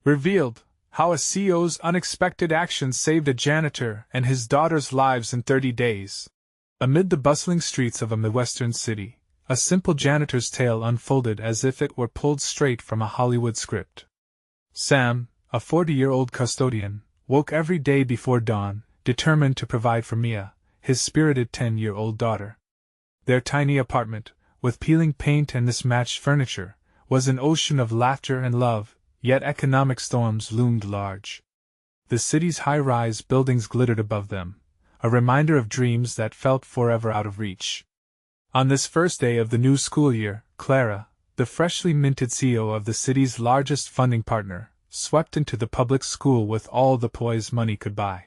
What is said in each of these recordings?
Revealed how a CEO's unexpected actions saved a janitor and his daughter's lives in 30 days. Amid the bustling streets of a Midwestern city, a simple janitor's tale unfolded as if it were pulled straight from a Hollywood script. Sam, a 40-year-old custodian, woke every day before dawn, determined to provide for Mia, his spirited 10-year-old daughter. Their tiny apartment, with peeling paint and mismatched furniture, was an ocean of laughter and love, yet economic storms loomed large. The city's high-rise buildings glittered above them, a reminder of dreams that felt forever out of reach. On this first day of the new school year, Clara, the freshly minted CEO of the city's largest funding partner, swept into the public school with all the poise money could buy.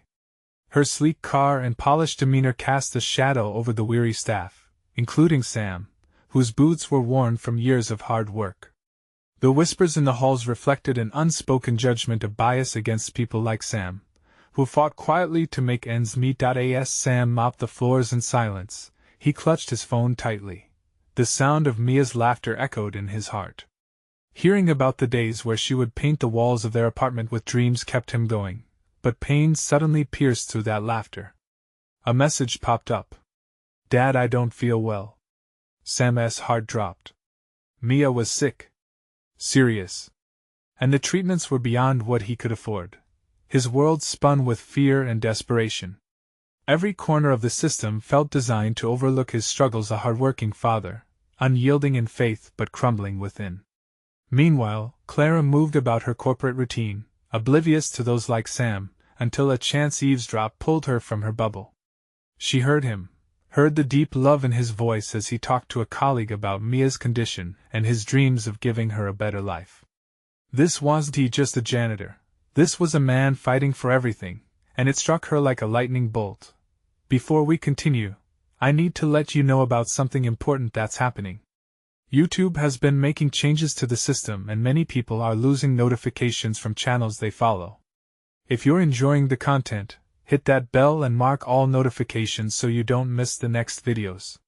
Her sleek car and polished demeanor cast a shadow over the weary staff, including Sam, whose boots were worn from years of hard work. The whispers in the halls reflected an unspoken judgment of bias against people like Sam, who fought quietly to make ends meet. As Sam mopped the floors in silence, he clutched his phone tightly. The sound of Mia's laughter echoed in his heart. Hearing about the days where she would paint the walls of their apartment with dreams kept him going, but pain suddenly pierced through that laughter. A message popped up. "Dad, I don't feel well." Sam's heart dropped. Mia was sick. Serious. And the treatments were beyond what he could afford. His world spun with fear and desperation. Every corner of the system felt designed to overlook his struggles. A hard-working father, unyielding in faith but crumbling within. Meanwhile, Clara moved about her corporate routine, oblivious to those like Sam, until a chance eavesdrop pulled her from her bubble. She heard him, heard the deep love in his voice as he talked to a colleague about Mia's condition and his dreams of giving her a better life. This wasn't just a janitor. This was a man fighting for everything, and it struck her like a lightning bolt. Before we continue, I need to let you know about something important that's happening. YouTube has been making changes to the system and many people are losing notifications from channels they follow. If you're enjoying the content, hit that bell and mark all notifications so you don't miss the next videos.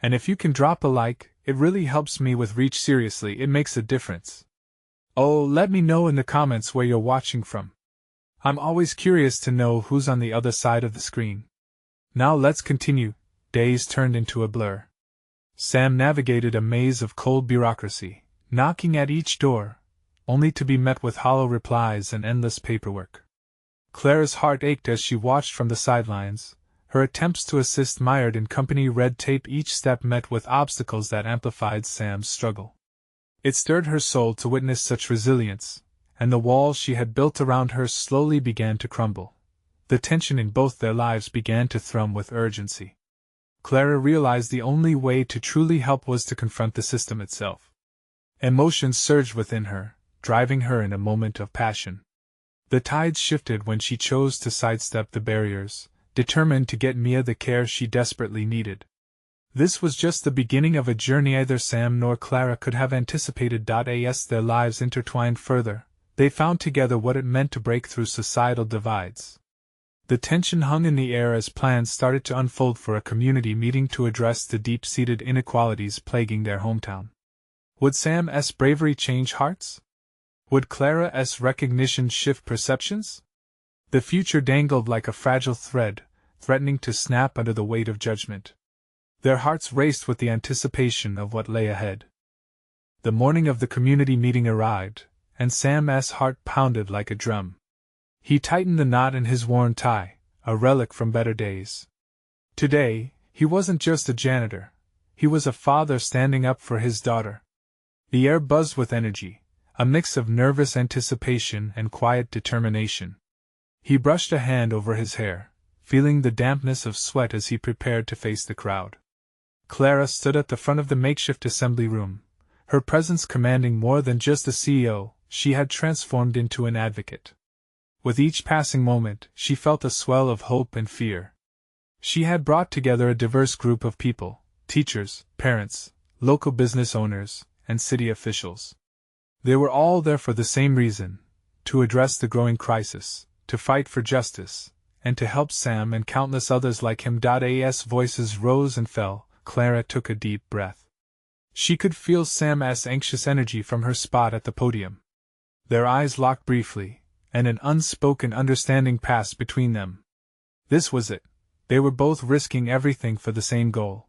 And if you can drop a like, it really helps me with reach. Seriously, it makes a difference. Oh, let me know in the comments where you're watching from. I'm always curious to know who's on the other side of the screen. Now let's continue. Days turned into a blur. Sam navigated a maze of cold bureaucracy, knocking at each door, only to be met with hollow replies and endless paperwork. Clara's heart ached as she watched from the sidelines, her attempts to assist mired in company red tape, each step met with obstacles that amplified Sam's struggle. It stirred her soul to witness such resilience, and the walls she had built around her slowly began to crumble. The tension in both their lives began to thrum with urgency. Clara realized the only way to truly help was to confront the system itself. Emotions surged within her, driving her in a moment of passion. The tides shifted when she chose to sidestep the barriers, determined to get Mia the care she desperately needed. This was just the beginning of a journey neither Sam nor Clara could have anticipated. As their lives intertwined further, they found together what it meant to break through societal divides. The tension hung in the air as plans started to unfold for a community meeting to address the deep-seated inequalities plaguing their hometown. Would Sam's bravery change hearts? Would Clara's recognition shift perceptions? The future dangled like a fragile thread, threatening to snap under the weight of judgment. Their hearts raced with the anticipation of what lay ahead. The morning of the community meeting arrived, and Sam's heart pounded like a drum. He tightened the knot in his worn tie, a relic from better days. Today, he wasn't just a janitor. He was a father standing up for his daughter. The air buzzed with energy, a mix of nervous anticipation and quiet determination. He brushed a hand over his hair, feeling the dampness of sweat as he prepared to face the crowd. Clara stood at the front of the makeshift assembly room, her presence commanding more than just a CEO. She had transformed into an advocate. With each passing moment, she felt a swell of hope and fear. She had brought together a diverse group of people: teachers, parents, local business owners, and city officials. They were all there for the same reason: to address the growing crisis, to fight for justice, and to help Sam and countless others like him. As voices rose and fell, Clara took a deep breath. She could feel Sam's anxious energy from her spot at the podium. Their eyes locked briefly, and an unspoken understanding passed between them. This was it. They were both risking everything for the same goal.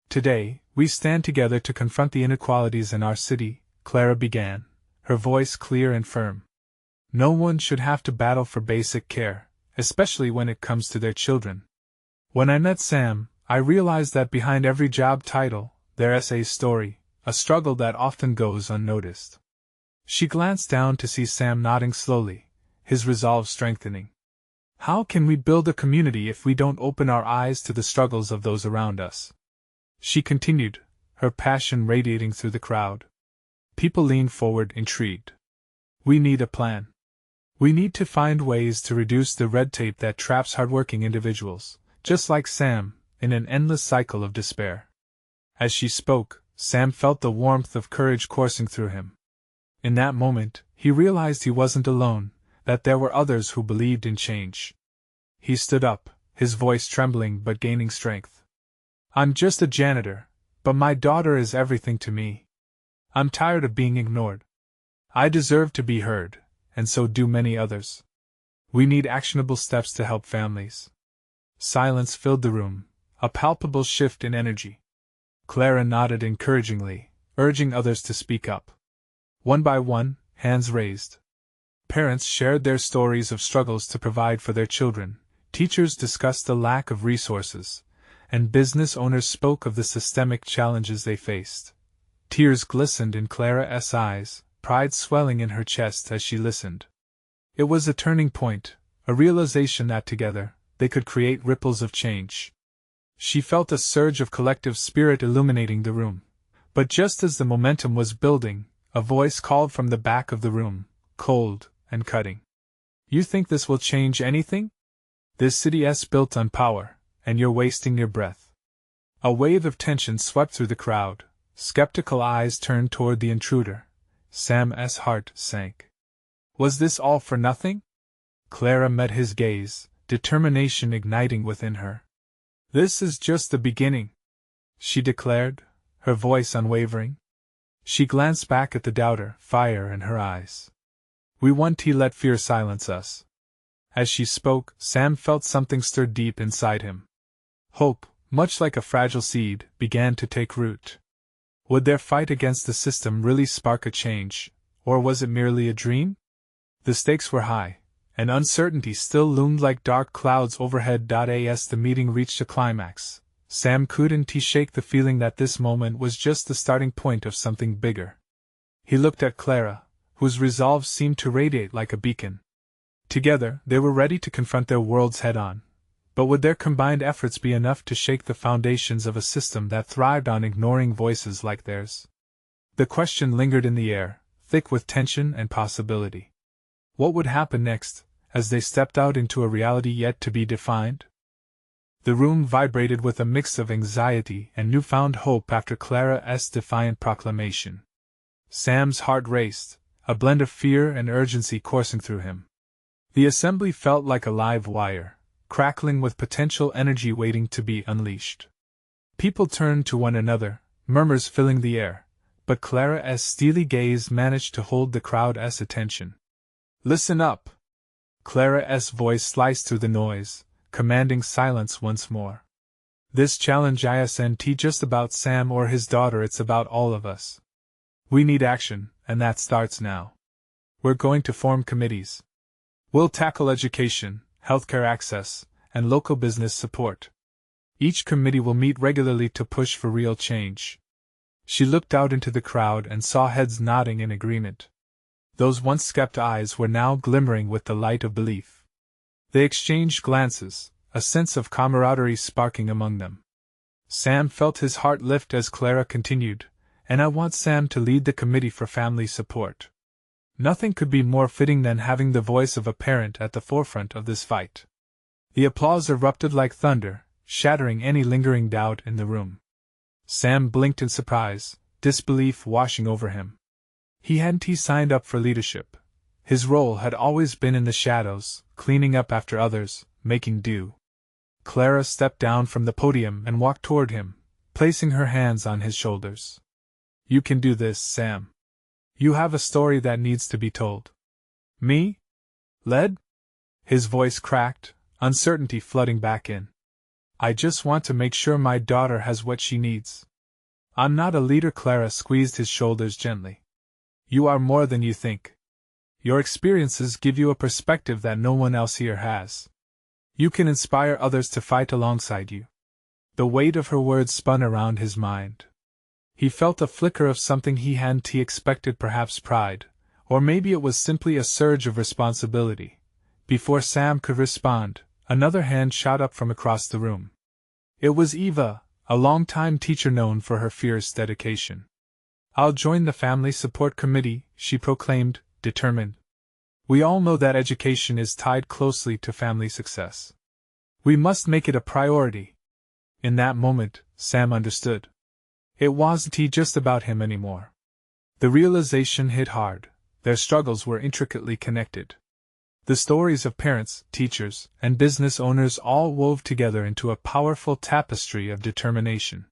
Today, we stand together to confront the inequalities in our city, Clara began, her voice clear and firm. No one should have to battle for basic care, especially when it comes to their children. When I met Sam, I realized that behind every job title, there's a story, a struggle that often goes unnoticed. She glanced down to see Sam nodding slowly, his resolve strengthening. How can we build a community if we don't open our eyes to the struggles of those around us? She continued, her passion radiating through the crowd. People leaned forward, intrigued. We need a plan. We need to find ways to reduce the red tape that traps hardworking individuals, just like Sam, in an endless cycle of despair. As she spoke, Sam felt the warmth of courage coursing through him. In that moment, he realized he wasn't alone, that there were others who believed in change. He stood up, his voice trembling but gaining strength. I'm just a janitor, but my daughter is everything to me. I'm tired of being ignored. I deserve to be heard, and so do many others. We need actionable steps to help families. Silence filled the room, a palpable shift in energy. Clara nodded encouragingly, urging others to speak up. One by one, hands raised. Parents shared their stories of struggles to provide for their children, teachers discussed the lack of resources, and business owners spoke of the systemic challenges they faced. Tears glistened in Clara's eyes, pride swelling in her chest as she listened. It was a turning point, a realization that together, they could create ripples of change. She felt a surge of collective spirit illuminating the room. But just as the momentum was building, a voice called from the back of the room, cold and cutting. You think this will change anything? This city is built on power, and you're wasting your breath. A wave of tension swept through the crowd. Skeptical eyes turned toward the intruder. Sam's heart sank. Was this all for nothing? Clara met his gaze, determination igniting within her. This is just the beginning, she declared, her voice unwavering. She glanced back at the doubter, fire in her eyes. We won't let fear silence us. As she spoke, Sam felt something stir deep inside him. Hope, much like a fragile seed, began to take root. Would their fight against the system really spark a change, or was it merely a dream? The stakes were high, and uncertainty still loomed like dark clouds overhead. As the meeting reached a climax, Sam couldn't shake the feeling that this moment was just the starting point of something bigger. He looked at Clara, whose resolve seemed to radiate like a beacon. Together, they were ready to confront their worlds head-on. But would their combined efforts be enough to shake the foundations of a system that thrived on ignoring voices like theirs? The question lingered in the air, thick with tension and possibility. What would happen next, as they stepped out into a reality yet to be defined? The room vibrated with a mix of anxiety and newfound hope after Clara's defiant proclamation. Sam's heart raced, a blend of fear and urgency coursing through him. The assembly felt like a live wire, crackling with potential energy waiting to be unleashed. People turned to one another, murmurs filling the air, but Clara's steely gaze managed to hold the crowd's attention. Listen up! Clara's voice sliced through the noise, commanding silence once more. This challenge isn't just about Sam or his daughter, it's about all of us. We need action, and that starts now. We're going to form committees. We'll tackle education, healthcare access, and local business support. Each committee will meet regularly to push for real change. She looked out into the crowd and saw heads nodding in agreement. Those once skept eyes were now glimmering with the light of belief. They exchanged glances, a sense of camaraderie sparking among them. Sam felt his heart lift as Clara continued, and I want Sam to lead the committee for family support. Nothing could be more fitting than having the voice of a parent at the forefront of this fight. The applause erupted like thunder, shattering any lingering doubt in the room. Sam blinked in surprise, disbelief washing over him. He hadn't signed up for leadership. His role had always been in the shadows, cleaning up after others, making do. Clara stepped down from the podium and walked toward him, placing her hands on his shoulders. You can do this, Sam. You have a story that needs to be told. Me? Led? His voice cracked, uncertainty flooding back in. I just want to make sure my daughter has what she needs. I'm not a leader. Clara squeezed his shoulders gently. You are more than you think. Your experiences give you a perspective that no one else here has. You can inspire others to fight alongside you. The weight of her words spun around his mind. He felt a flicker of something he hadn't expected, perhaps pride, or maybe it was simply a surge of responsibility. Before Sam could respond, another hand shot up from across the room. It was Eva, a longtime teacher known for her fierce dedication. I'll join the family support committee, she proclaimed, determined. We all know that education is tied closely to family success. We must make it a priority. In that moment, Sam understood. It wasn't just about him anymore. The realization hit hard. Their struggles were intricately connected. The stories of parents, teachers, and business owners all wove together into a powerful tapestry of determination.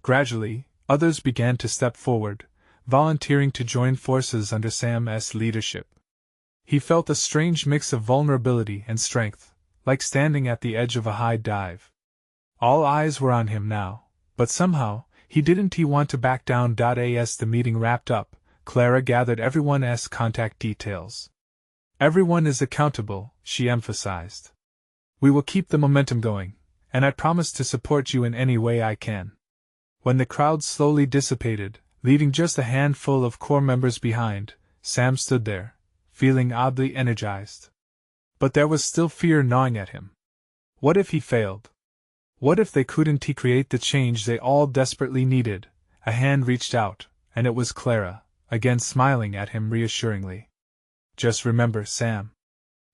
Gradually, others began to step forward, volunteering to join forces under Sam's leadership. He felt a strange mix of vulnerability and strength, like standing at the edge of a high dive. All eyes were on him now, but somehow, he didn't want to back down. As the meeting wrapped up, Clara gathered everyone's contact details. Everyone is accountable, she emphasized. We will keep the momentum going, and I promise to support you in any way I can. When the crowd slowly dissipated, leaving just a handful of core members behind, Sam stood there, feeling oddly energized. But there was still fear gnawing at him. What if he failed? What if they couldn't create the change they all desperately needed? A hand reached out, and it was Clara, again smiling at him reassuringly. Just remember, Sam.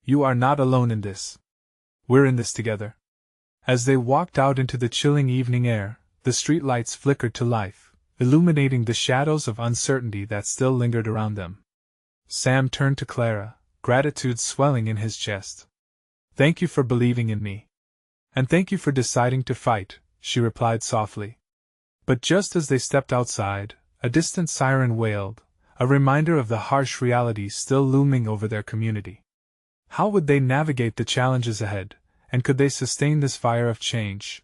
You are not alone in this. We're in this together. As they walked out into the chilling evening air, the streetlights flickered to life, illuminating the shadows of uncertainty that still lingered around them. Sam turned to Clara, gratitude swelling in his chest. Thank you for believing in me. And thank you for deciding to fight, she replied softly. But just as they stepped outside, a distant siren wailed, a reminder of the harsh reality still looming over their community. How would they navigate the challenges ahead, and could they sustain this fire of change?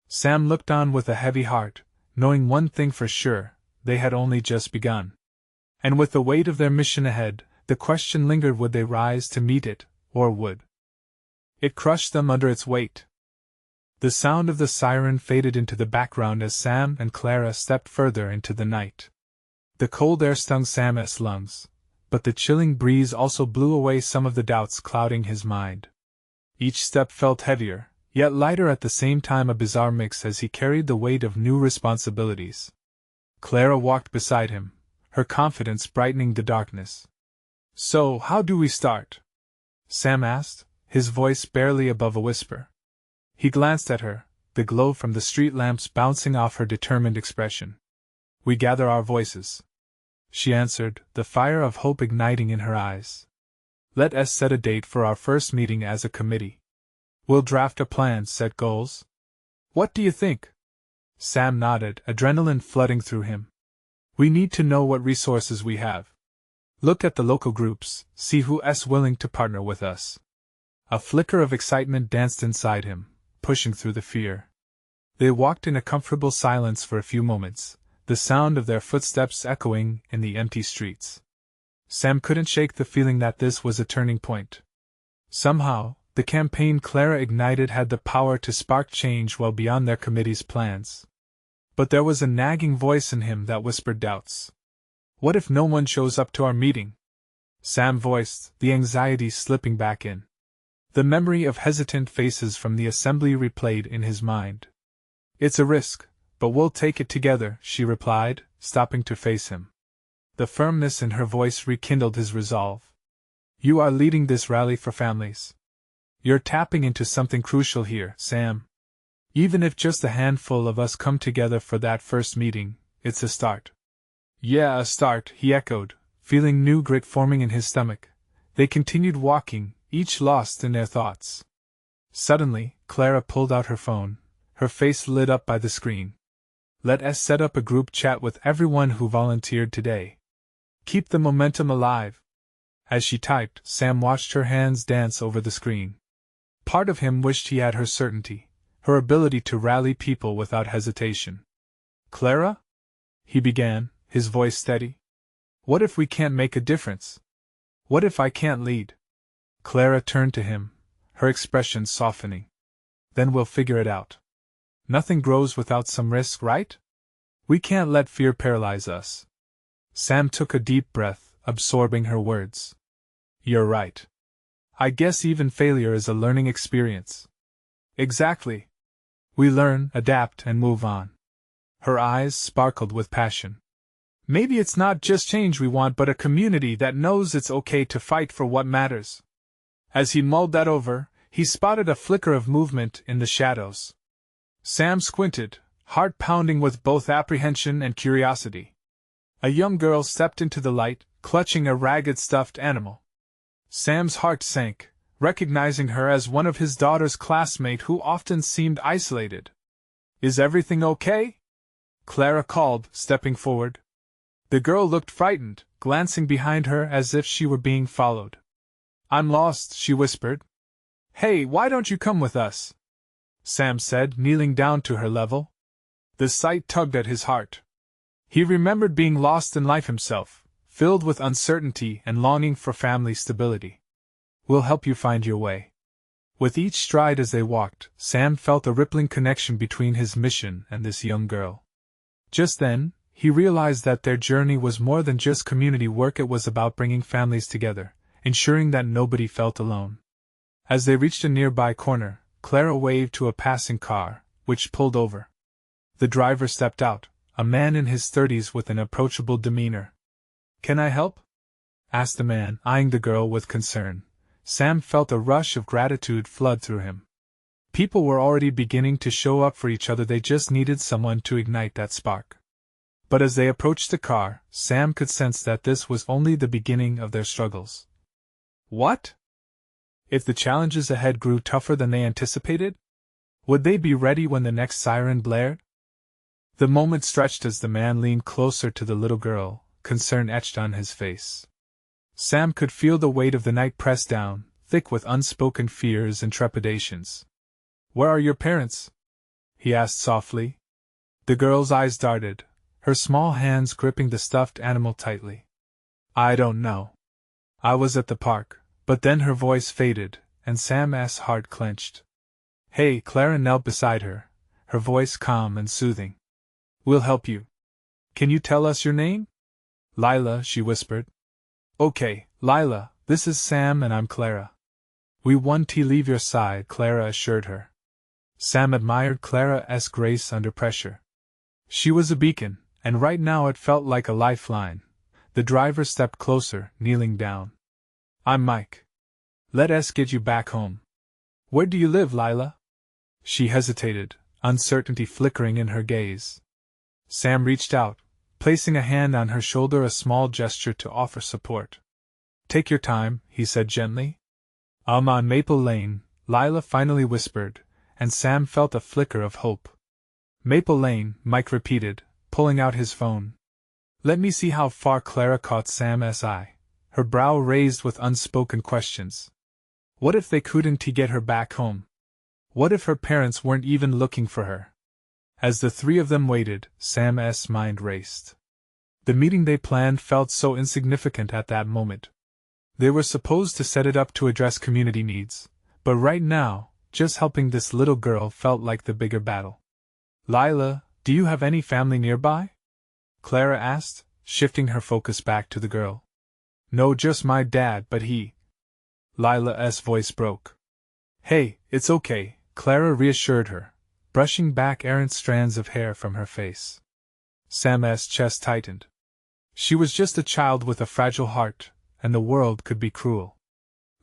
Sam looked on with a heavy heart, knowing one thing for sure, they had only just begun. And with the weight of their mission ahead, the question lingered: would they rise to meet it, or would it crush them under its weight? The sound of the siren faded into the background as Sam and Clara stepped further into the night. The cold air stung Sam's lungs, but the chilling breeze also blew away some of the doubts clouding his mind. Each step felt heavier, yet lighter at the same time, a bizarre mix as he carried the weight of new responsibilities. Clara walked beside him, her confidence brightening the darkness. So, how do we start? Sam asked, his voice barely above a whisper. He glanced at her, the glow from the street lamps bouncing off her determined expression. We gather our voices, she answered, the fire of hope igniting in her eyes. Let us set a date for our first meeting as a committee. We'll draft a plan, set goals. What do you think? Sam nodded, adrenaline flooding through him. We need to know what resources we have. Look at the local groups, see who's willing to partner with us. A flicker of excitement danced inside him, pushing through the fear. They walked in a comfortable silence for a few moments, the sound of their footsteps echoing in the empty streets. Sam couldn't shake the feeling that this was a turning point. Somehow, the campaign Clara ignited had the power to spark change well beyond their committee's plans. But there was a nagging voice in him that whispered doubts. What if no one shows up to our meeting? Sam voiced, the anxiety slipping back in. The memory of hesitant faces from the assembly replayed in his mind. It's a risk, but we'll take it together, she replied, stopping to face him. The firmness in her voice rekindled his resolve. You are leading this rally for families. You're tapping into something crucial here, Sam. Even if just a handful of us come together for that first meeting, it's a start. Yeah, a start, he echoed, feeling new grit forming in his stomach. They continued walking, each lost in their thoughts. Suddenly, Clara pulled out her phone, her face lit up by the screen. Let us set up a group chat with everyone who volunteered today. Keep the momentum alive. As she typed, Sam watched her hands dance over the screen. Part of him wished he had her certainty, her ability to rally people without hesitation. "Clara?" he began, his voice steady. "What if we can't make a difference? What if I can't lead?" Clara turned to him, her expression softening. "Then we'll figure it out. Nothing grows without some risk, right? We can't let fear paralyze us." Sam took a deep breath, absorbing her words. "You're right. I guess even failure is a learning experience." "Exactly. We learn, adapt, and move on." Her eyes sparkled with passion. "Maybe it's not just change we want, but a community that knows it's okay to fight for what matters." As he mulled that over, he spotted a flicker of movement in the shadows. Sam squinted, heart pounding with both apprehension and curiosity. A young girl stepped into the light, clutching a ragged stuffed animal. Sam's heart sank, recognizing her as one of his daughter's classmates who often seemed isolated. "Is everything okay?" Clara called, stepping forward. The girl looked frightened, glancing behind her as if she were being followed. "I'm lost," she whispered. "Hey, why don't you come with us?" Sam said, kneeling down to her level. The sight tugged at his heart. He remembered being lost in life himself, filled with uncertainty and longing for family stability. "We'll help you find your way." With each stride as they walked, Sam felt a rippling connection between his mission and this young girl. Just then, he realized that their journey was more than just community work. It was about bringing families together, ensuring that nobody felt alone. As they reached a nearby corner, Clara waved to a passing car, which pulled over. The driver stepped out, a man in his 30s with an approachable demeanor. "Can I help?" asked the man, eyeing the girl with concern. Sam felt a rush of gratitude flood through him. People were already beginning to show up for each other, they just needed someone to ignite that spark. But as they approached the car, Sam could sense that this was only the beginning of their struggles. What if the challenges ahead grew tougher than they anticipated? Would they be ready when the next siren blared? The moment stretched as the man leaned closer to the little girl, concern etched on his face. Sam could feel the weight of the night press down, thick with unspoken fears and trepidations. "Where are your parents?" he asked softly. The girl's eyes darted, her small hands gripping the stuffed animal tightly. "I don't know. I was at the park," but then her voice faded, and Sam's heart clenched. "Hey," Clara knelt beside her, her voice calm and soothing. "We'll help you. Can you tell us your name?" "Lila," she whispered. "Okay, Lila, this is Sam and I'm Clara." "We want to leave your side," Clara assured her. Sam admired Clara's grace under pressure. She was a beacon, and right now it felt like a lifeline. The driver stepped closer, kneeling down. "I'm Mike. Let us get you back home." "Where do you live, Lila?" She hesitated, uncertainty flickering in her gaze. Sam reached out, placing a hand on her shoulder, a small gesture to offer support. "Take your time," he said gently. "I'm on Maple Lane," Lila finally whispered, and Sam felt a flicker of hope. "Maple Lane," Mike repeated, pulling out his phone. "Let me see how far." Clara caught Sam's eye, her brow raised with unspoken questions. What if they couldn't get her back home? What if her parents weren't even looking for her? As the three of them waited, Sam's mind raced. The meeting they planned felt so insignificant at that moment. They were supposed to set it up to address community needs, but right now, just helping this little girl felt like the bigger battle. "Lila, do you have any family nearby?" Clara asked, shifting her focus back to the girl. "No, just my dad, but he..." Lila's voice broke. "Hey, it's okay," Clara reassured her, brushing back errant strands of hair from her face. Sam's chest tightened. She was just a child with a fragile heart, and the world could be cruel.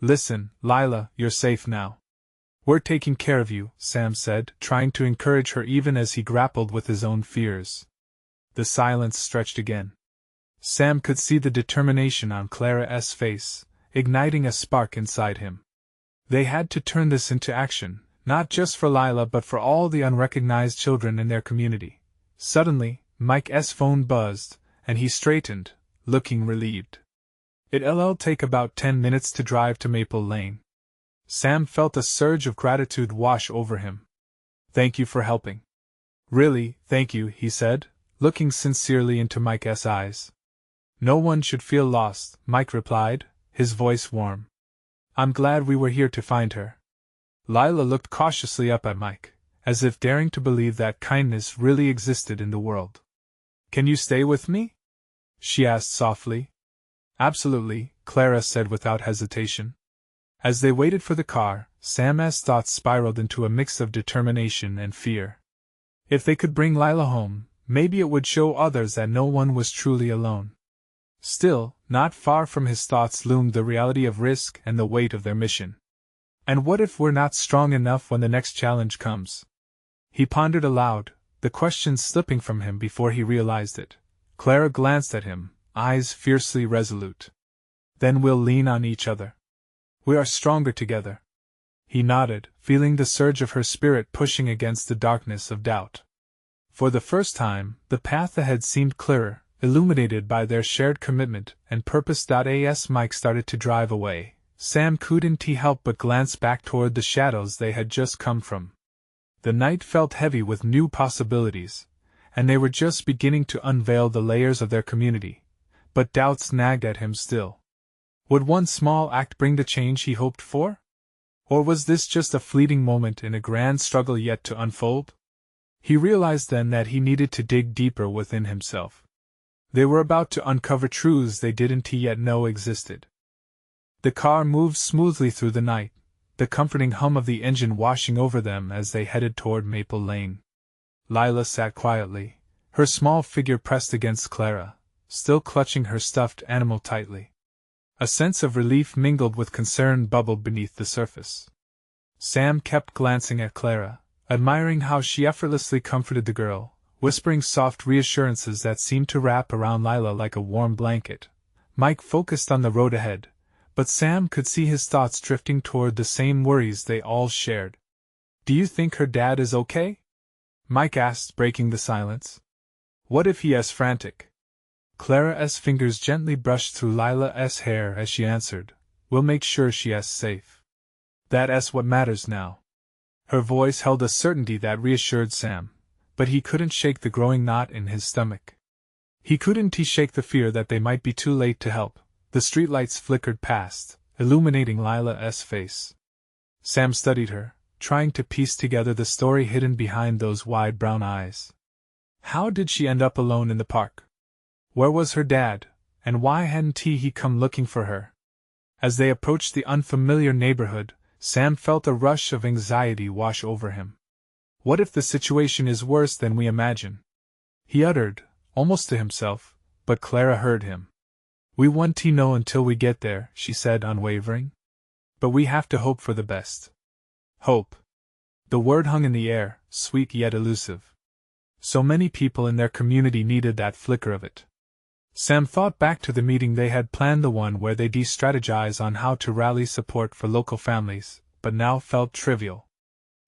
"Listen, Lila, you're safe now. We're taking care of you," Sam said, trying to encourage her even as he grappled with his own fears. The silence stretched again. Sam could see the determination on Clara's face, igniting a spark inside him. They had to turn this into action, not just for Lila but for all the unrecognized children in their community. Suddenly, Mike's phone buzzed, and he straightened, looking relieved. It'll take about 10 minutes to drive to Maple Lane. Sam felt a surge of gratitude wash over him. Thank you for helping. Really, thank you, he said, looking sincerely into Mike's eyes. No one should feel lost, Mike replied, his voice warm. I'm glad we were here to find her. Lila looked cautiously up at Mike, as if daring to believe that kindness really existed in the world. Can you stay with me? She asked softly. Absolutely, Clara said without hesitation. As they waited for the car, Sam's thoughts spiraled into a mix of determination and fear. If they could bring Lila home, maybe it would show others that no one was truly alone. Still, not far from his thoughts loomed the reality of risk and the weight of their mission. And what if we're not strong enough when the next challenge comes? He pondered aloud, the question slipping from him before he realized it. Clara glanced at him, eyes fiercely resolute. Then we'll lean on each other. We are stronger together. He nodded, feeling the surge of her spirit pushing against the darkness of doubt. For the first time, the path ahead seemed clearer, illuminated by their shared commitment and purpose. As Mike started to drive away, Sam couldn't help but glance back toward the shadows they had just come from. The night felt heavy with new possibilities, and they were just beginning to unveil the layers of their community, but doubts nagged at him still. Would one small act bring the change he hoped for? Or was this just a fleeting moment in a grand struggle yet to unfold? He realized then that he needed to dig deeper within himself. They were about to uncover truths they didn't yet know existed. The car moved smoothly through the night, the comforting hum of the engine washing over them as they headed toward Maple Lane. Lila sat quietly, her small figure pressed against Clara, still clutching her stuffed animal tightly. A sense of relief mingled with concern bubbled beneath the surface. Sam kept glancing at Clara, admiring how she effortlessly comforted the girl, whispering soft reassurances that seemed to wrap around Lila like a warm blanket. Mike focused on the road ahead, but Sam could see his thoughts drifting toward the same worries they all shared. Do you think her dad is okay? Mike asked, breaking the silence. What if he is frantic? Clara's fingers gently brushed through Lila's hair as she answered, We'll make sure she is safe. That's what matters now. Her voice held a certainty that reassured Sam, but he couldn't shake the growing knot in his stomach. He couldn't shake the fear that they might be too late to help. The streetlights flickered past, illuminating Lila's face. Sam studied her, trying to piece together the story hidden behind those wide brown eyes. How did she end up alone in the park? Where was her dad, and why hadn't he come looking for her? As they approached the unfamiliar neighborhood, Sam felt a rush of anxiety wash over him. What if the situation is worse than we imagine? He uttered, almost to himself, but Clara heard him. We won't know until we get there, she said, unwavering. But we have to hope for the best. Hope. The word hung in the air, sweet yet elusive. So many people in their community needed that flicker of it. Sam thought back to the meeting they had planned, the one where they'd strategize on how to rally support for local families, but now felt trivial.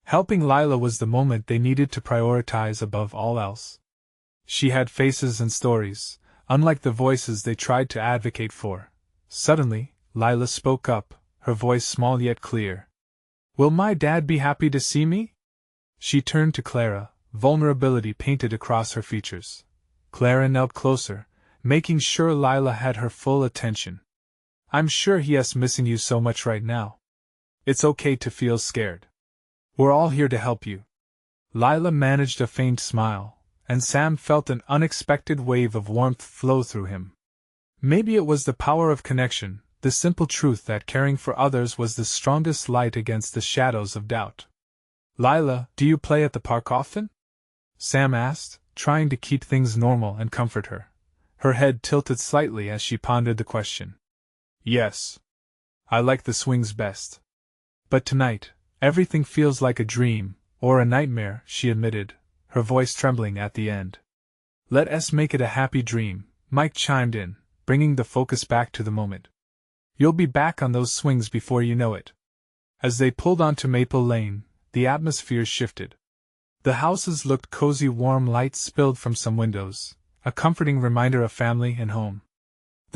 Helping Lila was the moment they needed to prioritize above all else. She had faces and stories, unlike the voices they tried to advocate for. Suddenly, Lila spoke up, her voice small yet clear. Will my dad be happy to see me? She turned to Clara, vulnerability painted across her features. Clara knelt closer, making sure Lila had her full attention. I'm sure he is missing you so much right now. It's okay to feel scared. We're all here to help you. Lila managed a faint smile, and Sam felt an unexpected wave of warmth flow through him. Maybe it was the power of connection, the simple truth that caring for others was the strongest light against the shadows of doubt. Lila, do you play at the park often? Sam asked, trying to keep things normal and comfort her. Her head tilted slightly as she pondered the question. Yes. I like the swings best. But tonight, everything feels like a dream, or a nightmare, she admitted, her voice trembling at the end. Let us make it a happy dream, Mike chimed in, bringing the focus back to the moment. You'll be back on those swings before you know it. As they pulled onto Maple Lane, the atmosphere shifted. The houses looked cozy, warm lights spilled from some windows, a comforting reminder of family and home.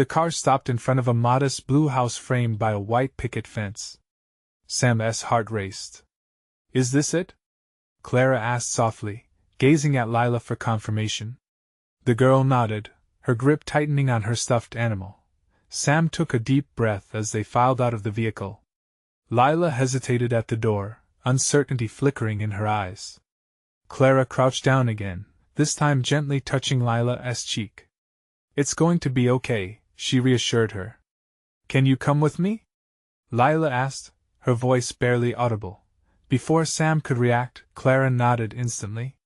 The car stopped in front of a modest blue house framed by a white picket fence. Sam's heart raced. "Is this it?" Clara asked softly, gazing at Lila for confirmation. The girl nodded, her grip tightening on her stuffed animal. Sam took a deep breath as they filed out of the vehicle. Lila hesitated at the door, uncertainty flickering in her eyes. Clara crouched down again, this time gently touching Lila's cheek. "It's going to be okay," she reassured her. "Can you come with me?" Lila asked, her voice barely audible. Before Sam could react, Clara nodded instantly.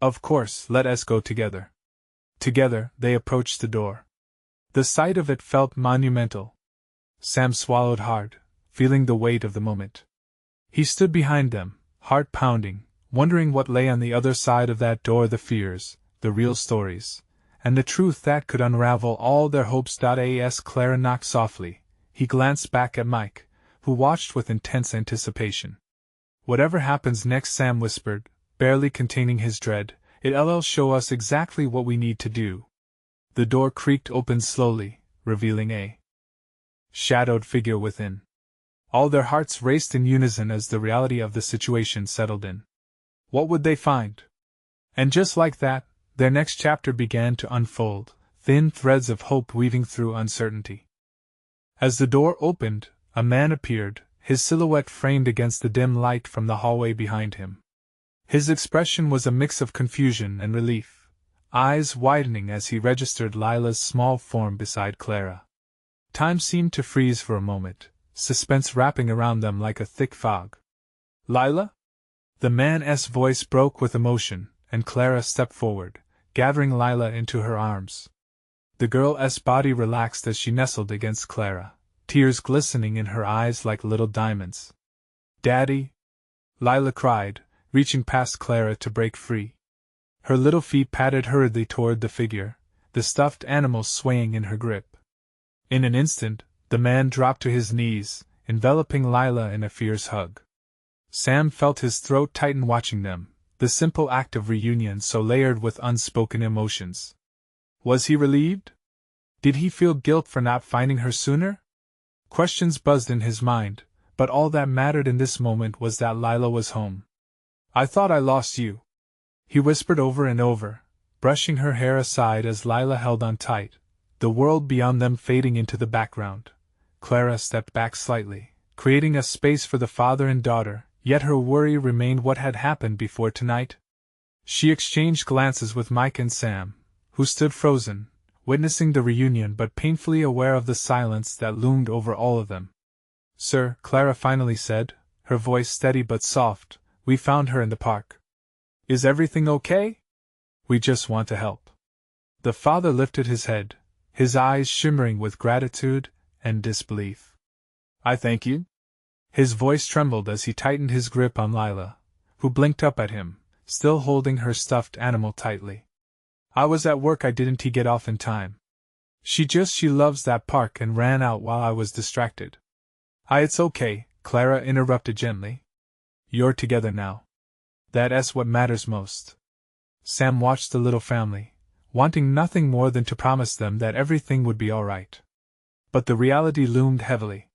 "Of course, let us go together." Together, they approached the door. The sight of it felt monumental. Sam swallowed hard, feeling the weight of the moment. He stood behind them, heart pounding, wondering what lay on the other side of that door, the fears, the real stories, and the truth that could unravel all their hopes. As Clara knocked softly, he glanced back at Mike, who watched with intense anticipation. "Whatever happens next," Sam whispered, barely containing his dread, "it'll show us exactly what we need to do." The door creaked open slowly, revealing a shadowed figure within. All their hearts raced in unison as the reality of the situation settled in. What would they find? And just like that, their next chapter began to unfold, thin threads of hope weaving through uncertainty. As the door opened, a man appeared, his silhouette framed against the dim light from the hallway behind him. His expression was a mix of confusion and relief, eyes widening as he registered Lila's small form beside Clara. Time seemed to freeze for a moment, suspense wrapping around them like a thick fog. "Lila?" The man's voice broke with emotion, and Clara stepped forward, gathering Lila into her arms. The girl's body relaxed as she nestled against Clara, tears glistening in her eyes like little diamonds. "Daddy!" Lila cried, reaching past Clara to break free. Her little feet patted hurriedly toward the figure, the stuffed animal swaying in her grip. In an instant, the man dropped to his knees, enveloping Lila in a fierce hug. Sam felt his throat tighten watching them, the simple act of reunion so layered with unspoken emotions. Was he relieved? Did he feel guilt for not finding her sooner? Questions buzzed in his mind, but all that mattered in this moment was that Lila was home. "I thought I lost you," he whispered over and over, brushing her hair aside as Lila held on tight, the world beyond them fading into the background. Clara stepped back slightly, creating a space for the father and daughter, yet her worry remained what had happened before tonight. She exchanged glances with Mike and Sam, who stood frozen, witnessing the reunion but painfully aware of the silence that loomed over all of them. "Sir," Clara finally said, her voice steady but soft, "we found her in the park. Is everything okay? We just want to help." The father lifted his head, his eyes shimmering with gratitude and disbelief. "I thank you." His voice trembled as he tightened his grip on Lila, who blinked up at him, still holding her stuffed animal tightly. "I was at work, I didn't get off in time. She loves that park and ran out while I was distracted." It's okay," Clara interrupted gently. "You're together now. That's what matters most." Sam watched the little family, wanting nothing more than to promise them that everything would be all right. But the reality loomed heavily.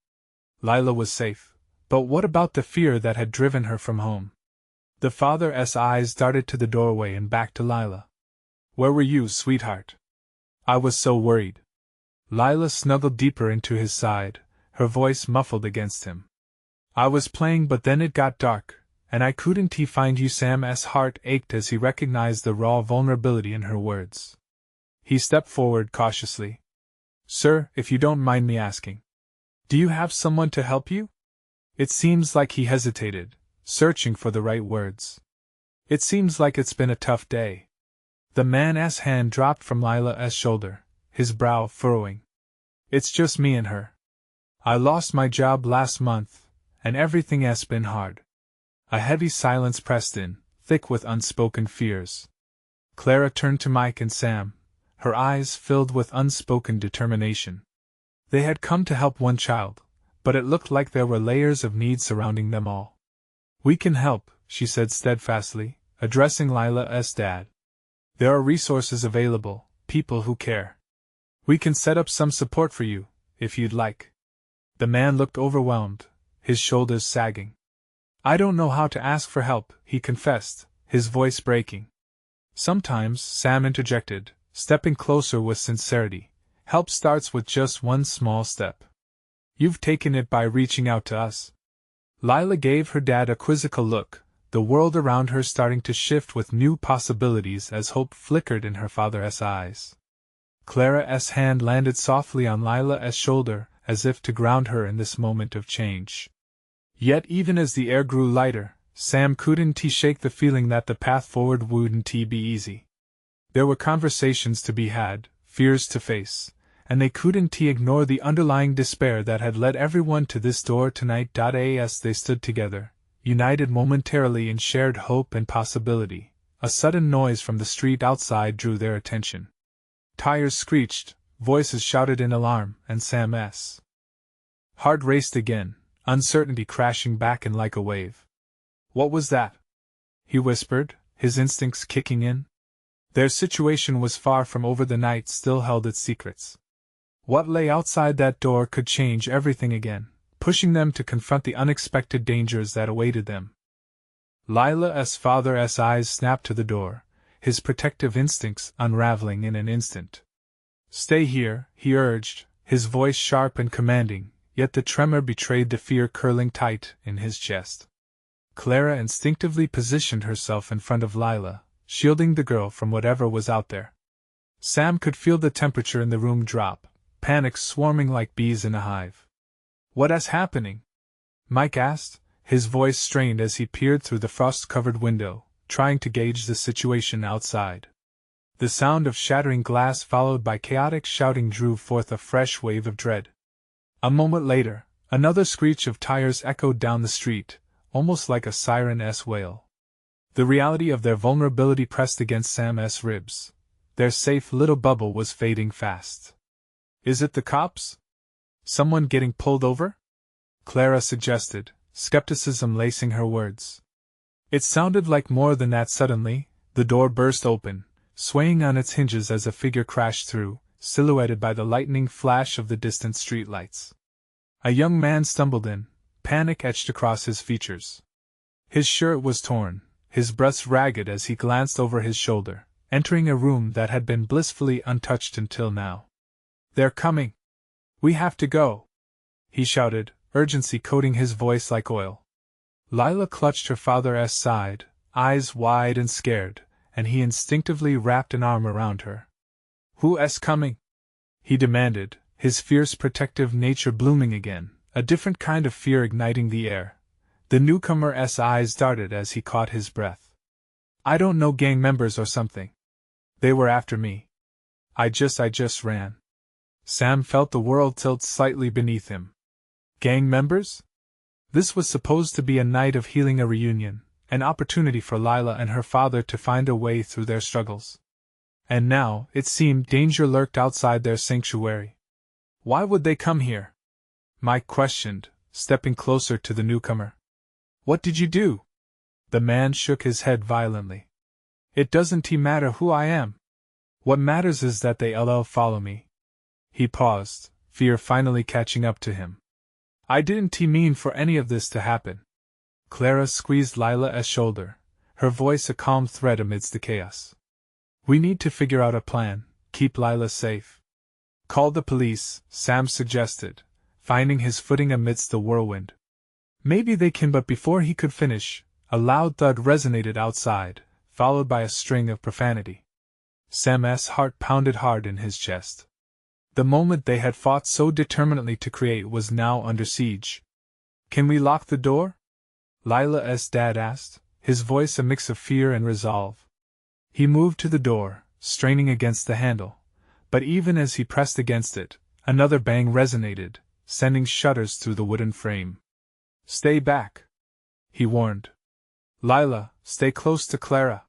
Lila was safe, but what about the fear that had driven her from home? The father's eyes darted to the doorway and back to Lila. "Where were you, sweetheart? I was so worried." Lila snuggled deeper into his side, her voice muffled against him. "I was playing, but then it got dark, and I couldn't find you." Sam's heart ached as he recognized the raw vulnerability in her words. He stepped forward cautiously. "Sir, if you don't mind me asking, do you have someone to help you?" It seems like he hesitated, searching for the right words. "It seems like it's been a tough day." The man's hand dropped from Lila's shoulder, his brow furrowing. "It's just me and her. I lost my job last month, and everything has been hard." A heavy silence pressed in, thick with unspoken fears. Clara turned to Mike and Sam, her eyes filled with unspoken determination. They had come to help one child, but it looked like there were layers of need surrounding them all. "We can help," she said steadfastly, addressing Lila's dad. "There are resources available, people who care." We can set up some support for you, if you'd like. The man looked overwhelmed, his shoulders sagging. I don't know how to ask for help, he confessed, his voice breaking. Sometimes, Sam interjected, stepping closer with sincerity, help starts with just one small step. You've taken it by reaching out to us. Lila gave her dad a quizzical look, the world around her starting to shift with new possibilities as hope flickered in her father's eyes. Clara's hand landed softly on Lila's shoulder, as if to ground her in this moment of change. Yet even as the air grew lighter, Sam couldn't shake the feeling that the path forward wouldn't be easy. There were conversations to be had, fears to face, and they couldn't ignore the underlying despair that had led everyone to this door tonight. As they stood together, united momentarily in shared hope and possibility, a sudden noise from the street outside drew their attention. Tires screeched, voices shouted in alarm, and Sam's heart raced again, uncertainty crashing back in like a wave. What was that? He whispered, his instincts kicking in. Their situation was far from over. The night still held its secrets. What lay outside that door could change everything again, pushing them to confront the unexpected dangers that awaited them. Lila's father's eyes snapped to the door, his protective instincts unraveling in an instant. Stay here, he urged, his voice sharp and commanding, yet the tremor betrayed the fear curling tight in his chest. Clara instinctively positioned herself in front of Lila, shielding the girl from whatever was out there. Sam could feel the temperature in the room drop, panic swarming like bees in a hive. What's happening? Mike asked, his voice strained as he peered through the frost-covered window, trying to gauge the situation outside. The sound of shattering glass followed by chaotic shouting drew forth a fresh wave of dread. A moment later, another screech of tires echoed down the street, almost like a siren's wail. The reality of their vulnerability pressed against Sam's ribs. Their safe little bubble was fading fast. Is it the cops? Someone getting pulled over? Clara suggested, skepticism lacing her words. It sounded like more than that. Suddenly, the door burst open, swaying on its hinges as a figure crashed through, silhouetted by the lightning flash of the distant streetlights. A young man stumbled in, panic etched across his features. His shirt was torn, his breast ragged as he glanced over his shoulder, entering a room that had been blissfully untouched until now. They're coming! We have to go! He shouted, urgency coating his voice like oil. Lila clutched her father's side, eyes wide and scared, and he instinctively wrapped an arm around her. Who's coming? He demanded, his fierce protective nature blooming again, a different kind of fear igniting the air. The newcomer's eyes darted as he caught his breath. I don't know, gang members or something. They were after me. I just ran. Sam felt the world tilt slightly beneath him. Gang members? This was supposed to be a night of healing, a reunion, an opportunity for Lila and her father to find a way through their struggles. And now, it seemed, danger lurked outside their sanctuary. Why would they come here? Mike questioned, stepping closer to the newcomer. What did you do? The man shook his head violently. It doesn't matter who I am. What matters is that they all follow me. He paused, fear finally catching up to him. I didn't mean for any of this to happen. Clara squeezed Lila's shoulder, her voice a calm thread amidst the chaos. We need to figure out a plan, keep Lila safe. Call the police, Sam suggested, finding his footing amidst the whirlwind. Maybe they can, but before he could finish, a loud thud resonated outside, followed by a string of profanity. Sam's heart pounded hard in his chest. The moment they had fought so determinedly to create was now under siege. Can we lock the door? Lila's dad asked, his voice a mix of fear and resolve. He moved to the door, straining against the handle, but even as he pressed against it, another bang resonated, sending shudders through the wooden frame. Stay back, he warned. Lila, stay close to Clara.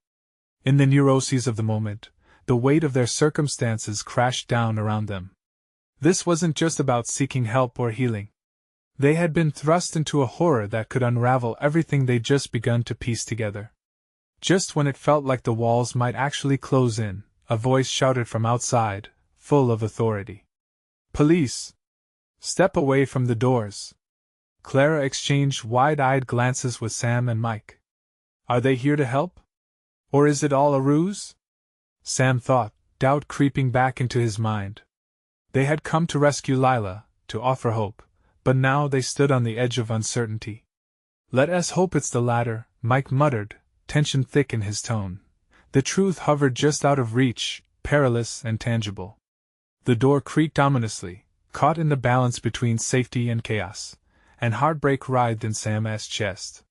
In the neuroses of the moment, the weight of their circumstances crashed down around them. This wasn't just about seeking help or healing. They had been thrust into a horror that could unravel everything they'd just begun to piece together. Just when it felt like the walls might actually close in, a voice shouted from outside, full of authority. Police! Step away from the doors! Clara exchanged wide-eyed glances with Sam and Mike. Are they here to help? Or is it all a ruse? Sam thought, doubt creeping back into his mind. They had come to rescue Lila, to offer hope, but now they stood on the edge of uncertainty. Let us hope it's the latter, Mike muttered, tension thick in his tone. The truth hovered just out of reach, perilous and tangible. The door creaked ominously, caught in the balance between safety and chaos, and heartbreak writhed in Sam's chest.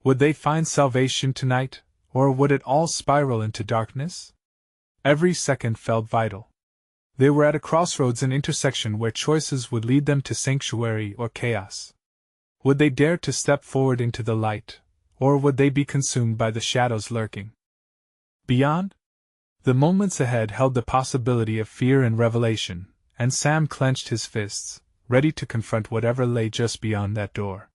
Would they find salvation tonight, or would it all spiral into darkness? Every second felt vital. They were at a crossroads, an intersection where choices would lead them to sanctuary or chaos. Would they dare to step forward into the light, or would they be consumed by the shadows lurking beyond? The moments ahead held the possibility of fear and revelation, and Sam clenched his fists, ready to confront whatever lay just beyond that door.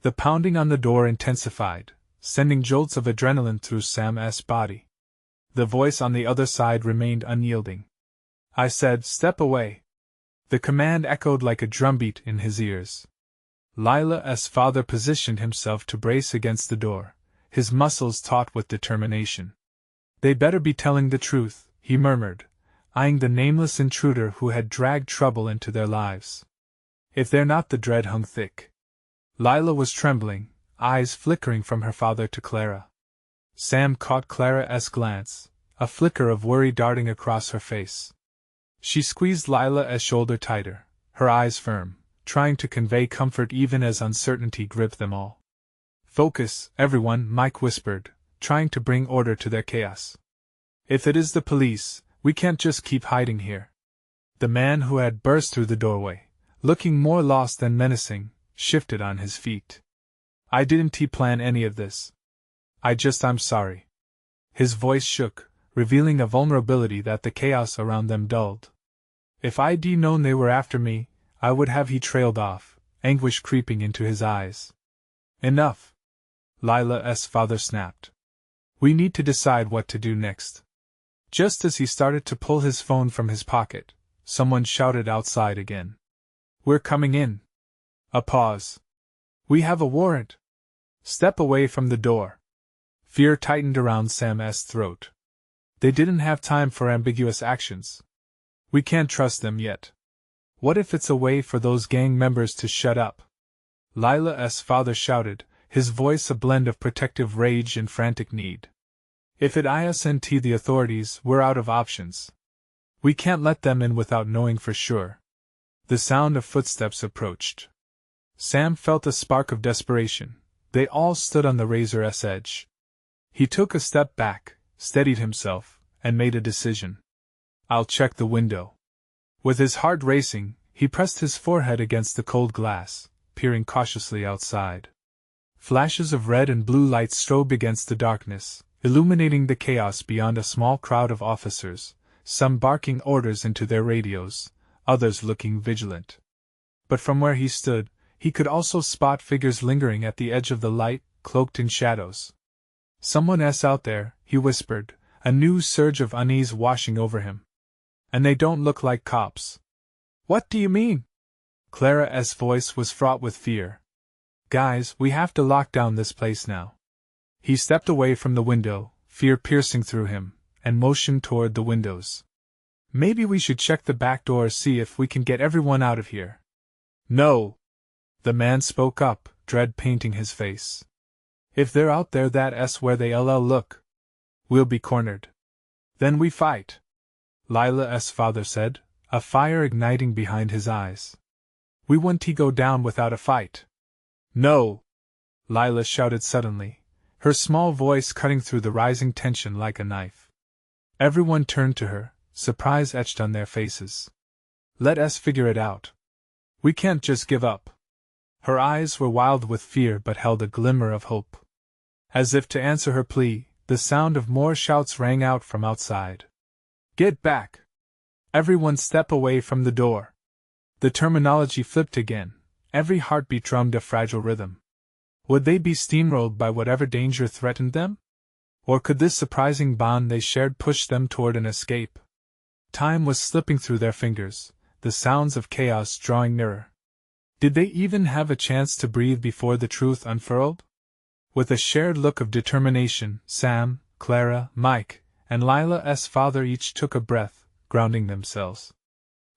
The pounding on the door intensified, sending jolts of adrenaline through Sam's body. The voice on the other side remained unyielding. I said, step away. The command echoed like a drumbeat in his ears. Lila's father positioned himself to brace against the door, his muscles taut with determination. They better be telling the truth, he murmured, eyeing the nameless intruder who had dragged trouble into their lives. If they're not, the dread hung thick. Lila was trembling, eyes flickering from her father to Clara. Sam caught Clara's glance, a flicker of worry darting across her face. She squeezed Lila's shoulder tighter, her eyes firm, trying to convey comfort even as uncertainty gripped them all. Focus, everyone, Mike whispered, trying to bring order to their chaos. If it is the police, we can't just keep hiding here. The man who had burst through the doorway, looking more lost than menacing, shifted on his feet. I didn't plan any of this. I'm sorry. His voice shook, revealing a vulnerability that the chaos around them dulled. If I'd known they were after me, I would have. He trailed off, anguish creeping into his eyes. Enough! Lila's father snapped. We need to decide what to do next. Just as he started to pull his phone from his pocket, someone shouted outside again. We're coming in. A pause. We have a warrant. Step away from the door. Fear tightened around Sam's throat. They didn't have time for ambiguous actions. We can't trust them yet. What if it's a way for those gang members to shut up? Lila's father shouted, his voice a blend of protective rage and frantic need. If it isn't the authorities, we're out of options. We can't let them in without knowing for sure. The sound of footsteps approached. Sam felt a spark of desperation. They all stood on the razor's edge. He took a step back, steadied himself, and made a decision. I'll check the window. With his heart racing, he pressed his forehead against the cold glass, peering cautiously outside. Flashes of red and blue light strobed against the darkness, illuminating the chaos beyond. A small crowd of officers, some barking orders into their radios, others looking vigilant. But from where he stood, he could also spot figures lingering at the edge of the light, cloaked in shadows. Someone's out there, he whispered, a new surge of unease washing over him. And they don't look like cops. What do you mean? Clara's voice was fraught with fear. Guys, we have to lock down this place now. He stepped away from the window, fear piercing through him, and motioned toward the windows. Maybe we should check the back door, see if we can get everyone out of here. No! The man spoke up, dread painting his face. If they're out there, that's where they'll look. We'll be cornered. Then we fight. Lila's father said, a fire igniting behind his eyes. We won't go down without a fight. No! Lila shouted suddenly, her small voice cutting through the rising tension like a knife. Everyone turned to her, surprise etched on their faces. Let us figure it out. We can't just give up. Her eyes were wild with fear but held a glimmer of hope. As if to answer her plea, the sound of more shouts rang out from outside. Get back! Everyone step away from the door. The terminology flipped again, every heartbeat drummed a fragile rhythm. Would they be steamrolled by whatever danger threatened them? Or could this surprising bond they shared push them toward an escape? Time was slipping through their fingers, the sounds of chaos drawing nearer. Did they even have a chance to breathe before the truth unfurled? With a shared look of determination, Sam, Clara, Mike, and Lila's father each took a breath, grounding themselves.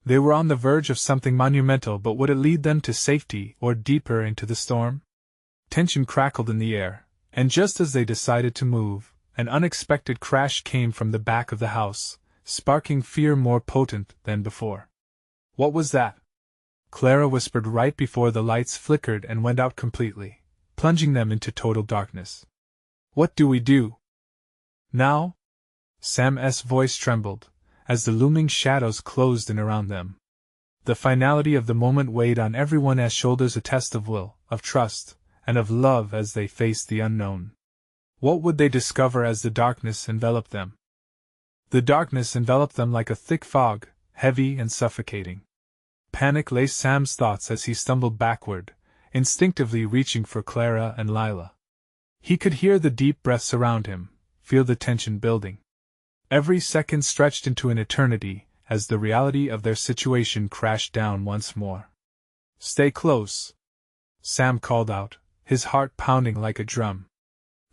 They were on the verge of something monumental, but would it lead them to safety or deeper into the storm? Tension crackled in the air, and just as they decided to move, an unexpected crash came from the back of the house, sparking fear more potent than before. What was that? Clara whispered right before the lights flickered and went out completely, plunging them into total darkness. What do we do now? Sam's voice trembled, as the looming shadows closed in around them. The finality of the moment weighed on everyone's shoulders, a test of will, of trust, and of love as they faced the unknown. What would they discover as the darkness enveloped them? The darkness enveloped them like a thick fog, heavy and suffocating. Panic laced Sam's thoughts as he stumbled backward, instinctively reaching for Clara and Lila. He could hear the deep breaths around him, feel the tension building. Every second stretched into an eternity as the reality of their situation crashed down once more. "Stay close," Sam called out, his heart pounding like a drum.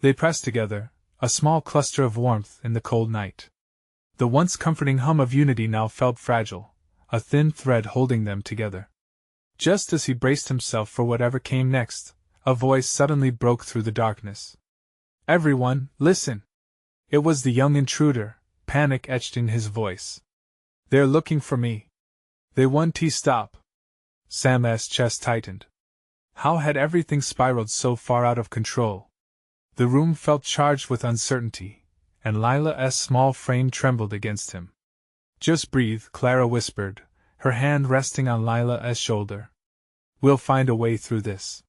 They pressed together, a small cluster of warmth in the cold night. The once comforting hum of unity now felt fragile, a thin thread holding them together. Just as he braced himself for whatever came next, a voice suddenly broke through the darkness. "Everyone, listen!" It was the young intruder, panic etched in his voice. "They're looking for me. They want to stop." Sam's chest tightened. How had everything spiraled so far out of control? The room felt charged with uncertainty, and Lila's small frame trembled against him. "Just breathe," Clara whispered, her hand resting on Lila's shoulder. "We'll find a way through this.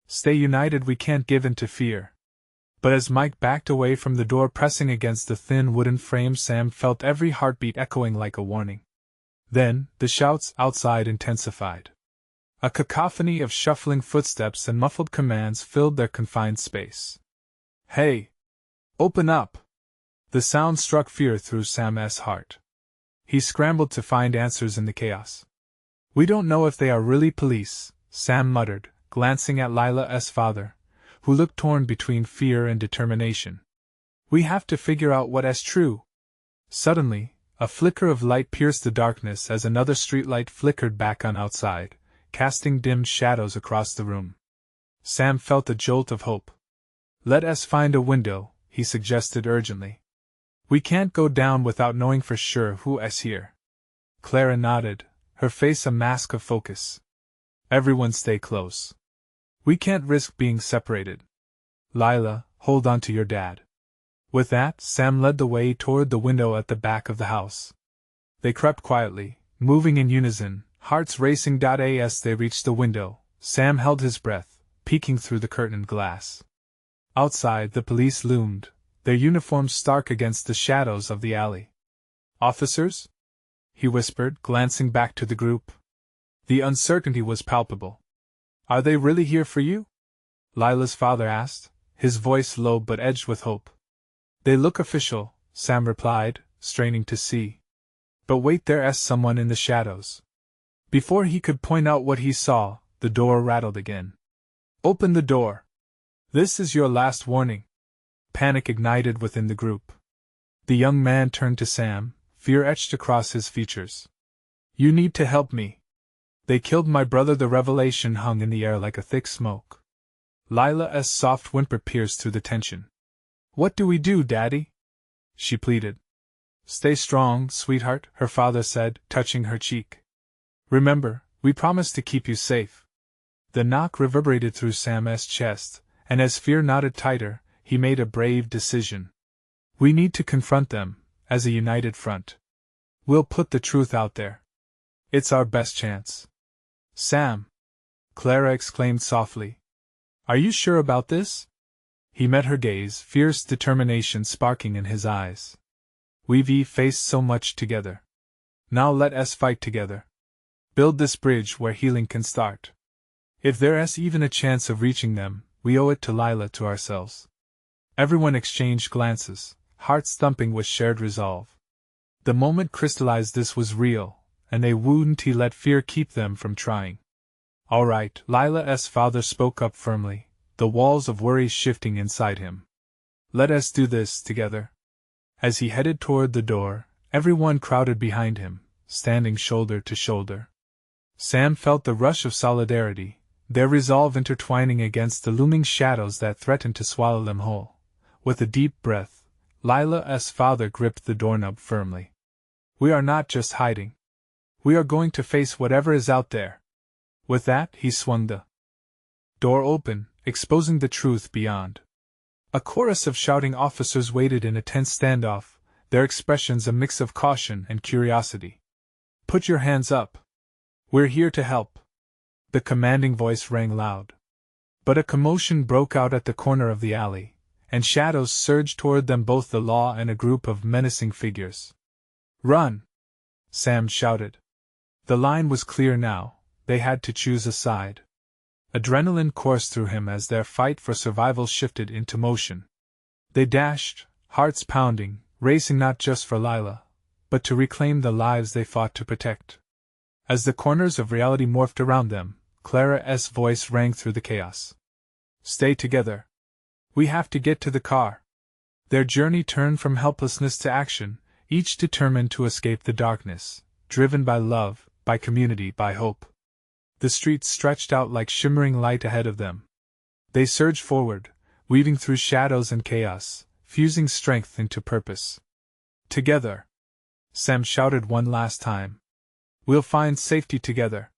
Stay united, we can't give in to fear." But as Mike backed away from the door, pressing against the thin wooden frame, Sam felt every heartbeat echoing like a warning. Then, the shouts outside intensified. A cacophony of shuffling footsteps and muffled commands filled their confined space. "Hey! Open up!" The sound struck fear through Sam's heart. He scrambled to find answers in the chaos. "We don't know if they are really police," Sam muttered, glancing at Lila's father, who looked torn between fear and determination. "We have to figure out what is true." Suddenly, a flicker of light pierced the darkness as another streetlight flickered back on outside, casting dim shadows across the room. Sam felt a jolt of hope. "Let us find a window," he suggested urgently. "We can't go down without knowing for sure who is here." Clara nodded, her face a mask of focus. "Everyone stay close. We can't risk being separated. Lila, hold on to your dad." With that, Sam led the way toward the window at the back of the house. They crept quietly, moving in unison, hearts racing. As they reached the window, Sam held his breath, peeking through the curtained glass. Outside, the police loomed, their uniforms stark against the shadows of the alley. "Officers?" he whispered, glancing back to the group. The uncertainty was palpable. "Are they really here for you?" Lila's father asked, his voice low but edged with hope. "They look official," Sam replied, straining to see. "But wait, there is someone in the shadows." Before he could point out what he saw, the door rattled again. "Open the door! This is your last warning." Panic ignited within the group. The young man turned to Sam, fear etched across his features. "You need to help me. They killed my brother." The revelation hung in the air like a thick smoke. Lila's soft whimper pierced through the tension. "What do we do, Daddy?" she pleaded. "Stay strong, sweetheart," her father said, touching her cheek. "Remember, we promised to keep you safe." The knock reverberated through Sam's chest, and as fear knotted tighter, he made a brave decision. "We need to confront them, as a united front. We'll put the truth out there. It's our best chance." "Sam!" Clara exclaimed softly. "Are you sure about this?" He met her gaze, fierce determination sparking in his eyes. "We've faced so much together. Now let us fight together. Build this bridge where healing can start. If there is even a chance of reaching them, we owe it to Lila, to ourselves." Everyone exchanged glances, hearts thumping with shared resolve. The moment crystallized this was real, and they wouldn't let fear keep them from trying. All right, Lila's father spoke up firmly, the walls of worry shifting inside him. Let us do this together. As he headed toward the door, everyone crowded behind him, standing shoulder to shoulder. Sam felt the rush of solidarity, their resolve intertwining against the looming shadows that threatened to swallow them whole. With a deep breath, Lila's father gripped the doorknob firmly. We are not just hiding. We are going to face whatever is out there. With that, he swung the door open, exposing the truth beyond. A chorus of shouting officers waited in a tense standoff, their expressions a mix of caution and curiosity. Put your hands up. We're here to help. The commanding voice rang loud. But a commotion broke out at the corner of the alley, and shadows surged toward them, both the law and a group of menacing figures. Run! Sam shouted. The line was clear now, they had to choose a side. Adrenaline coursed through him as their fight for survival shifted into motion. They dashed, hearts pounding, racing not just for Lila, but to reclaim the lives they fought to protect. As the corners of reality morphed around them, Clara's voice rang through the chaos. Stay together. We have to get to the car. Their journey turned from helplessness to action, each determined to escape the darkness, driven by love, by community, by hope. The streets stretched out like shimmering light ahead of them. They surged forward, weaving through shadows and chaos, fusing strength into purpose. Together! Sam shouted one last time. We'll find safety together.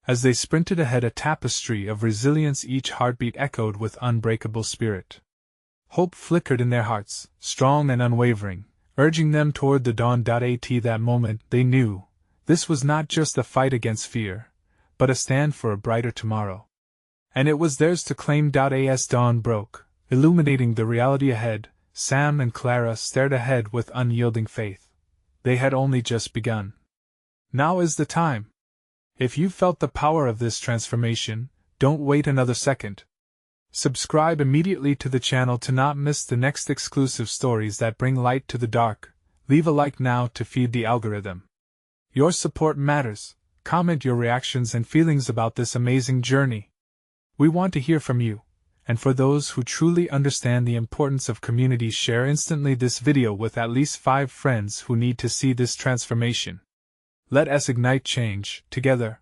As they sprinted ahead, a tapestry of resilience, each heartbeat echoed with unbreakable spirit. Hope flickered in their hearts, strong and unwavering, urging them toward the dawn. At that moment, they knew this was not just a fight against fear, but a stand for a brighter tomorrow. And it was theirs to claim. As dawn broke, illuminating the reality ahead, Sam and Clara stared ahead with unyielding faith. They had only just begun. Now is the time. If you felt the power of this transformation, don't wait another second. Subscribe immediately to the channel to not miss the next exclusive stories that bring light to the dark. Leave a like now to feed the algorithm. Your support matters. Comment your reactions and feelings about this amazing journey. We want to hear from you, and for those who truly understand the importance of community, share instantly this video with at least 5 friends who need to see this transformation. Let us ignite change, together.